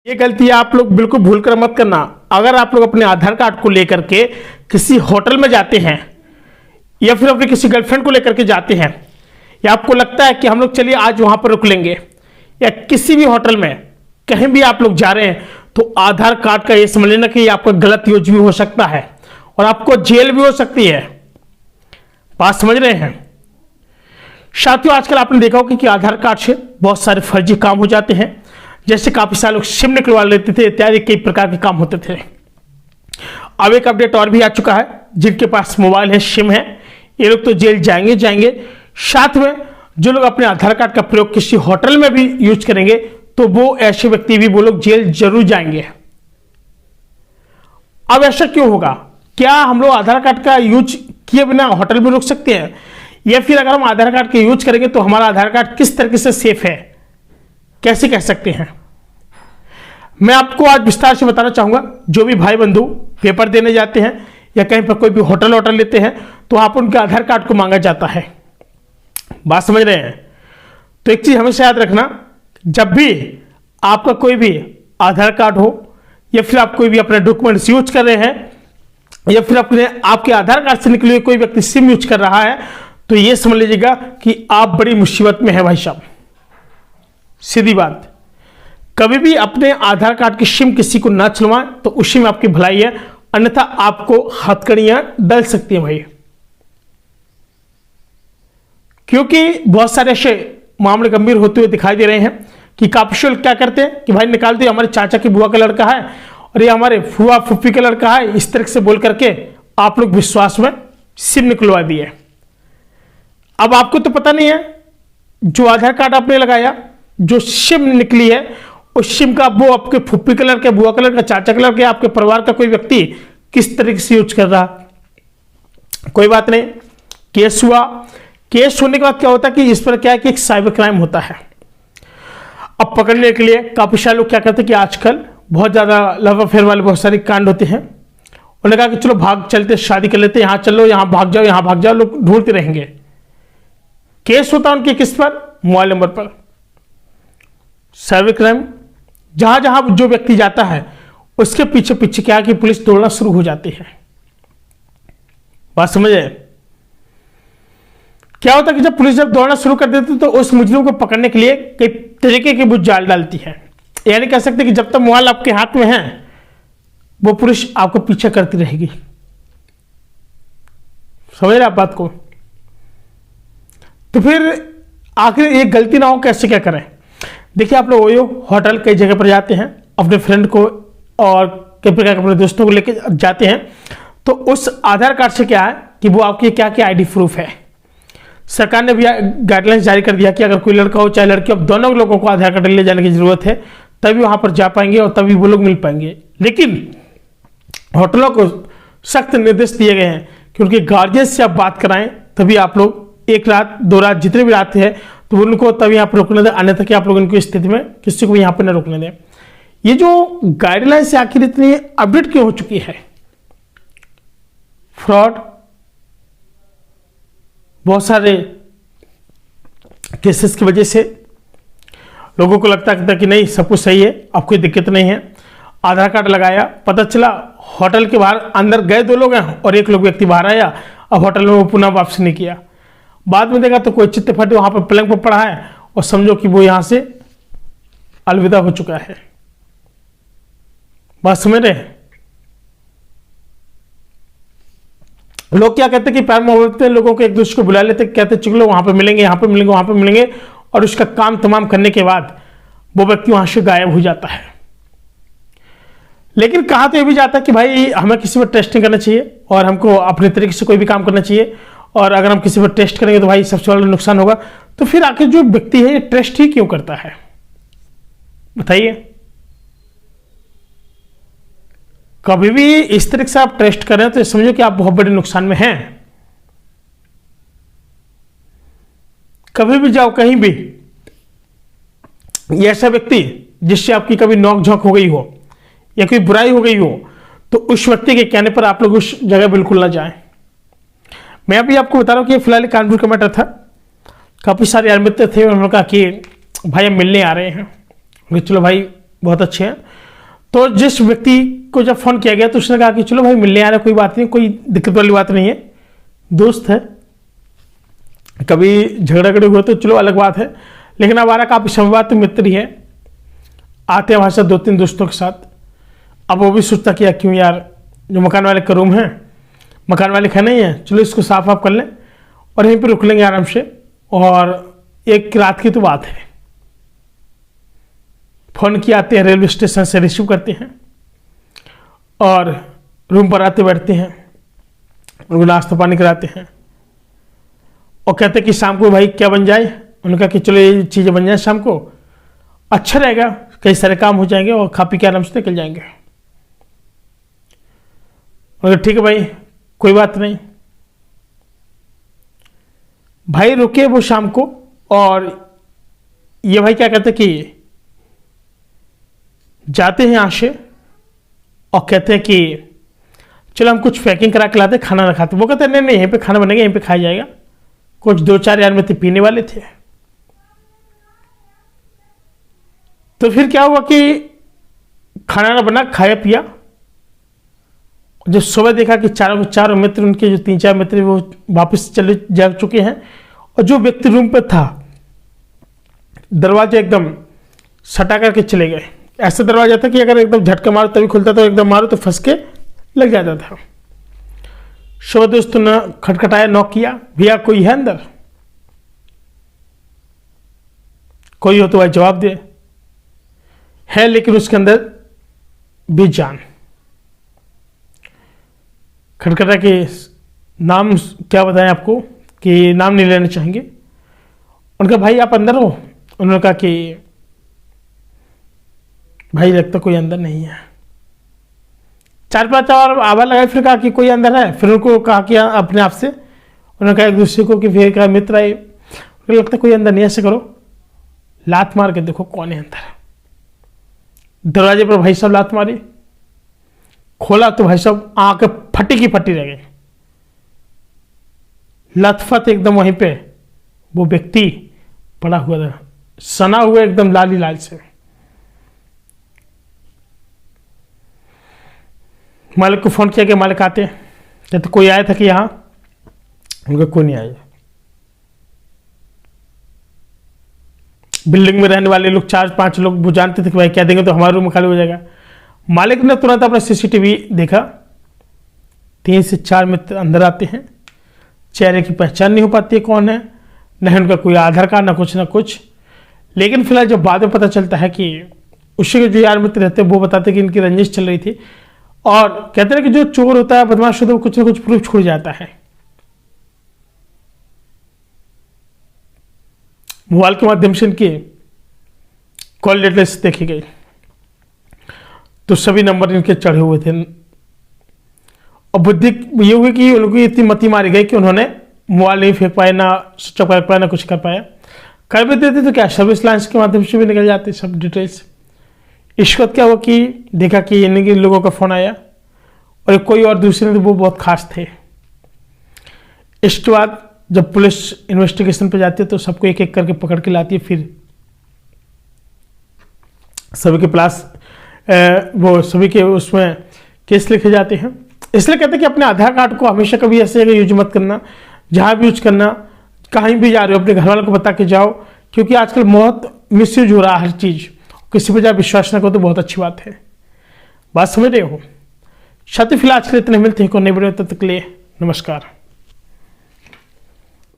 ये गलती आप लोग बिल्कुल भूल कर मत करना। अगर आप लोग अपने आधार कार्ड को लेकर के किसी होटल में जाते हैं या फिर अपने किसी गर्लफ्रेंड को लेकर के जाते हैं, या आपको लगता है कि हम लोग चलिए आज वहां पर रुक लेंगे, या किसी भी होटल में कहीं भी आप लोग जा रहे हैं, तो आधार कार्ड का ये समझ लेना कि आपका गलत यूज भी हो सकता है और आपको जेल भी हो सकती है। बात समझ रहे हैं साथियों? आजकल आपने देखा होगा कि आधार कार्ड से बहुत सारे फर्जी काम हो जाते हैं, जैसे काफी सारे लोग सिम निकलवा लेते थे इत्यादि कई प्रकार के काम होते थे। अब एक अपडेट और भी आ चुका है, जिनके पास मोबाइल है, सिम है, ये लोग तो जेल जाएंगे। साथ में जो लोग अपने आधार कार्ड का प्रयोग किसी होटल में भी यूज करेंगे, तो वो ऐसे व्यक्ति भी वो लोग जेल जरूर जाएंगे। अब ऐसा क्यों होगा? क्या हम लोग आधार कार्ड का यूज किए बिना होटल में रुक सकते हैं, या फिर अगर हम आधार कार्ड का यूज करेंगे तो हमारा आधार कार्ड किस तरीके से सेफ है, कैसे कह सकते हैं? मैं आपको आज विस्तार से बताना चाहूंगा। जो भी भाई बंधु पेपर देने जाते हैं या कहीं पर कोई भी होटल लेते हैं, तो वहां पर उनके आधार कार्ड को मांगा जाता है। बात समझ रहे हैं? तो एक चीज हमेशा याद रखना, जब भी आपका कोई भी आधार कार्ड हो या फिर आप कोई भी अपने डॉक्यूमेंट्स यूज कर रहे हैं, या फिर आपके आधार कार्ड से निकले हुए कोई व्यक्ति सिम यूज कर रहा है, तो यह समझ लीजिएगा कि आप बड़ी मुसीबत में है भाई साहब। सीधी बात, कभी भी अपने आधार कार्ड की सिम किसी को ना चलवाएं, तो उसी में आपकी भलाई है, अन्यथा आपको हथकड़ियां डल सकती हैं भाई। क्योंकि बहुत सारे ऐसे मामले गंभीर होते हुए दिखाई दे रहे हैं कि काफी लोग क्या करते हैं कि भाई निकाल दिया, हमारे चाचा की बुआ का लड़का है और ये हमारे फुआ फुप्पी का लड़का है, इस तरह से बोल करके आप लोग विश्वास में सिम निकलवा दिए। अब आपको तो पता नहीं है, जो आधार कार्ड आपने लगाया, जो सिम निकली है, उस सिम का वो आपके फुप्पी का लड़का, बुआ का लड़का, चाचा का लड़का, आपके परिवार का कोई व्यक्ति किस तरीके से यूज कर रहा। कोई बात नहीं, केस हुआ, केस होने के बाद क्या होता है कि इस पर क्या है कि एक साइबर क्राइम होता है। अब पकड़ने के लिए काफी सारे लोग क्या करते हैं कि आजकल बहुत ज्यादा लव अफेयर वाले बहुत सारे कांड होते हैं। उन्होंने कहा कि चलो भाग चलते, शादी कर लेते, यहां चलो, यहां भाग जाओ, यहां भाग जाओ, लोग ढूंढते रहेंगे। केस होता है उनके किस पर? मोबाइल नंबर पर। साइबर क्राइम जहां जहां जो व्यक्ति जाता है, उसके पीछे पीछे क्या है कि पुलिस दौड़ना शुरू हो जाती है। बात समझे? क्या होता है कि जब पुलिस दौड़ना शुरू कर देती है, तो उस मुजरिम को पकड़ने के लिए कई तरीके के बुझ जाल डालती है। यानी कह सकते हैं कि जब तक मोबाइल आपके हाथ में है, वो पुलिस आपको पीछे करती रहेगी। समझ रहे आप बात को? तो फिर आखिर ये गलती ना हो, कैसे क्या करें? देखिए, आप लोग होटल कई जगह पर जाते हैं, अपने फ्रेंड को और कई प्रकार के अपने दोस्तों को लेकर जाते हैं, तो उस आधार कार्ड से क्या है कि वो आपकी क्या क्या आईडी प्रूफ है। सरकार ने भी गाइडलाइंस जारी कर दिया कि अगर कोई लड़का हो चाहे लड़की हो, अब दोनों लोगों को आधार कार्ड ले जाने की जरूरत है, तभी वहां पर जा पाएंगे और तभी वो लोग मिल पाएंगे। लेकिन होटलों को सख्त निर्देश दिए गए हैं कि उनके गार्जियन से आप बात कराएं, तभी आप लोग एक रात दो रात जितने भी रात है, तो उनको तभी यहाँ पर रोकने दें, अन्यथा कि आप लोग इनकी स्थिति में किसी को भी यहाँ पर न रोकने दें। ये जो गाइडलाइंस आखिर इतनी अपडेट क्यों हो चुकी है? फ्रॉड, बहुत सारे केसेस की वजह से लोगों को लगता है कि नहीं सब कुछ सही है, अब कोई दिक्कत नहीं है। आधार कार्ड लगाया, पता चला होटल के बाहर अंदर गए दो लोग हैं और एक लोग व्यक्ति बाहर आया, अब होटल में वो पुनः वापस नहीं किया। बाद में देखा तो कोई चित्ते फटे वहां पर पलंग पर पड़ा है और समझो कि वो यहां से अलविदा हो चुका है। बात समझ रहे हैं? लोग क्या कहते हैं कि प्यार मोहब्बत में लोगों को एक दूसरे को बुला लेते, कहते चलो वहां पर मिलेंगे, यहां पर मिलेंगे, वहां पर मिलेंगे, और उसका काम तमाम करने के बाद वो व्यक्ति वहां से गायब हो जाता है। लेकिन कहा तो यह भी जाता है कि भाई हमें किसी पर टेस्ट नहीं करना चाहिए और हमको अपने तरीके से कोई भी काम करना चाहिए, और अगर हम किसी पर टेस्ट करेंगे तो भाई सबसे बड़ा नुकसान होगा। तो फिर आखिर जो व्यक्ति है ये टेस्ट ही क्यों करता है, बताइए? कभी भी इस तरीके से आप टेस्ट करें तो समझो कि आप बहुत बड़े नुकसान में हैं। कभी भी जाओ कहीं भी, ऐसा व्यक्ति जिससे आपकी कभी नोक झोंक हो गई हो या कोई बुराई हो गई हो, तो उस व्यक्ति के कहने पर आप लोग उस जगह बिल्कुल ना जाएं। मैं अभी आपको बता रहा हूं कि फिलहाल कानपुर का मैटर था। काफी सारे यार मित्र थे, उन्होंने कहा कि भाई हम मिलने आ रहे हैं। चलो भाई बहुत अच्छे हैं। तो जिस व्यक्ति को जब फ़ोन किया गया तो उसने कहा कि चलो भाई मिलने आ रहा है, कोई बात नहीं, कोई दिक्कत वाली बात नहीं है, दोस्त है, कभी झगड़े हुए तो चलो अलग बात है, लेकिन अब आ रहा काफ़ी समय बाद तो मित्र ही है, आते हैं वहाँ से 2-3 दोस्तों के साथ। अब वो भी सोचता कि यार क्यों यार, जो मकान वाले का रूम है, मकान वाले का नहीं है, चलो इसको साफ वाफ कर लें और यहीं पर रुक लेंगे आराम से। और एक रात की तो बात है, फ़ोन किए, आते हैं रेलवे स्टेशन से, रिसीव करते हैं और रूम पर आते बैठते हैं, उनको नाश्ता पानी कराते हैं और कहते हैं कि शाम को भाई क्या बन जाए। उन्होंने कहा कि चलो ये चीज़ें बन जाए शाम को, अच्छा रहेगा, कई सारे काम हो जाएंगे और खा पी के आराम से निकल जाएंगे। और ठीक है भाई, कोई बात नहीं। भाई रुके वो शाम को और ये भाई क्या कहते कि जाते हैं यहाँ से और कहते हैं कि चलो हम कुछ पैकिंग करा के लाते, खाना ना खाते। वो कहते हैं नहीं नहीं, यहीं पे खाना बनेगा, यहीं पे खाया जाएगा। कुछ 2-4 यार में थे, पीने वाले थे। तो फिर क्या हुआ कि खाना ना बना, खाया पिया। जब सुबह देखा कि चारों मित्र, उनके जो 3-4 मित्र वो वापस चले जा चुके हैं और जो व्यक्ति रूम पे था दरवाजा एकदम सटा करके चले गए। ऐसा दरवाजा था कि अगर एकदम झटका मारो तभी खुलता था, एकदम मारो तो फंस के लग जाता था। सुबह दोस्तों ने खटखटाया, नॉक किया, भैया कोई है अंदर? कोई हो तो भाई जवाब दे। है लेकिन उसके अंदर भी जान। खटखटा के नाम क्या बताएं आपको कि नाम नहीं लेना चाहेंगे। उनका भाई आप अंदर हो? उन्होंने कहा कि भाई लगता कोई अंदर नहीं है। 4-5 और आवाज लगाई, फिर कहा कि कोई अंदर है। फिर उनको कहा कि अपने आप से, उन्होंने कहा एक दूसरे को कि फिर कहा मित्र आए, लगता कोई अंदर नहीं, ऐसे करो लात मार के देखो कौन है अंदर। दरवाजे पर भाई साहब लात मारी, खोला तो भाई साहब आंखें फटी की फटी रह गई। लथपथ एकदम वहीं पे वो व्यक्ति पड़ा हुआ था, सना हुआ एकदम लाली लाल से। मालिक को फोन किया कि मालिक आते, कहते कोई आया था कि यहाँ? उनका कोई नहीं आया। बिल्डिंग में रहने वाले लोग 4-5 लोग वो जानते थे कि भाई क्या देंगे तो हमारा रूम खाली हो जाएगा। मालिक ने तुरंत अपना सीसीटीवी देखा, 3 से 4 मित्र अंदर आते हैं, चेहरे की पहचान नहीं हो पाती है कौन है, न उनका कोई आधार कार्ड, ना कुछ। लेकिन फिलहाल जब बाद में पता चलता है कि उसके जो यार मित्र रहते हैं वो बताते कि इनकी रंजिश चल रही थी और कहते हैं कि जो चोर होता है, बदमाश होता है, वो कुछ ना कुछ प्रूफ छोड़ जाता है। मोबाइल के माध्यम से इनकी कॉल डिटेल्स देखी गई तो सभी नंबर इनके चढ़े हुए थे और बुद्धि ये हुई कि उनको इतनी मती मारी गई कि उन्होंने मोबाइल नहीं फेंक पाए, ना स्विच ऑफ कर पाया, ना कुछ कर पाया। कर भी देते तो क्या सर्विस लाइन्स के माध्यम से भी निकल जाते सब डिटेल्स। इसके बाद क्या हुआ कि देखा कि इन्हीं लोगों का फ़ोन आया और कोई और दूसरे वो बहुत खास थे। इसके बाद जब पुलिस इन्वेस्टिगेशन पे जाती है तो सबको एक एक करके पकड़ के लाती है, फिर सभी के पास वो सभी के उसमें केस लिखे जाते हैं। इसलिए कहते हैं कि अपने आधार कार्ड को हमेशा कभी ऐसे यूज मत करना, जहाँ भी यूज करना, कहीं भी जा रहे हो अपने घर वालों को बता के जाओ, क्योंकि आजकल बहुत मिसयूज हो रहा है हर चीज़। किसी पर जब विश्वास न करो तो बहुत अच्छी बात है। बात समझ रहे हो? छात्र फिलहाल आज के लिए इतने, मिलते हैं को नई वीडियो, तब तक के लिए नमस्कार।